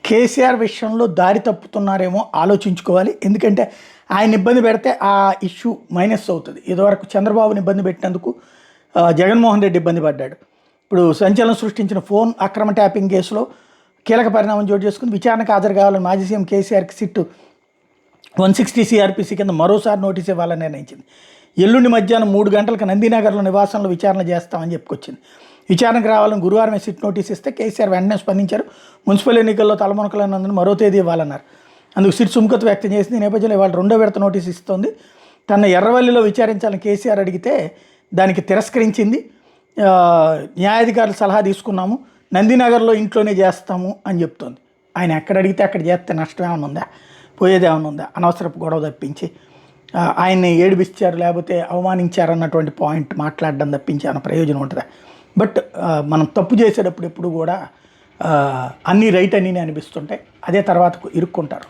కేసీఆర్ విషయంలో దారి తప్పుతున్నారేమో ఆలోచించుకోవాలి. ఎందుకంటే ఆయన ఇబ్బంది పెడితే ఆ ఇష్యూ మైనస్ అవుతుంది. ఇదివరకు చంద్రబాబుని ఇబ్బంది పెట్టినందుకు జగన్మోహన్ రెడ్డి ఇబ్బంది పడ్డాడు. ఇప్పుడు సంచలనం సృష్టించిన ఫోన్ అక్రమ ట్యాపింగ్ కేసులో కీలక పరిణామం చోటు చేసుకుని విచారణకు హాజరు కావాలని మాజీ సీఎం కేసీఆర్కి సిట్టు 160 సిఆర్పిసి కింద మరోసారి నోటీస్ ఇవ్వాలని నిర్ణయించింది. ఎల్లుండి మధ్యాహ్నం 3 గంటలకు నందినగర్లో నివాసంలో విచారణ చేస్తామని చెప్పుకొచ్చింది. విచారణకు రావాలని గురువారం సిట్ నోటీస్ ఇస్తే కేసీఆర్ వెంటనే స్పందించారు. మున్సిపల్ ఎన్నికల్లో తలమునకలన్నందున మరో తేదీ ఇవ్వాలన్నారు. అందుకు సిట్ సుముఖత వ్యక్తం చేసింది. ఈ నేపథ్యంలో ఇవాళ 2వ విడత నోటీస్ ఇస్తోంది. తన ఎర్రవల్లిలో విచారించాలని కేసీఆర్ అడిగితే దానికి తిరస్కరించింది. న్యాయాధికారుల సలహా తీసుకున్నాము, నందినగర్లో ఇంట్లోనే చేస్తాము అని చెప్తోంది. ఆయన ఎక్కడ అడిగితే అక్కడ చేస్తే నష్టం ఏమైనా ఉందా, పోయేది ఏమైనా ఉందా? అనవసరపు గొడవ తప్పించి ఆయన్ని ఏడిపిస్తారు లేకపోతే అవమానించారన్నటువంటి పాయింట్ మాట్లాడడం తప్పించి అన్న ప్రయోజనం ఉంటుందా? బట్ మనం తప్పు చేసేటప్పుడు ఎప్పుడు కూడా అన్నీ రైట్ అని అనిపిస్తుంటాయి. అదే తర్వాతకు ఇరుక్కుంటారు.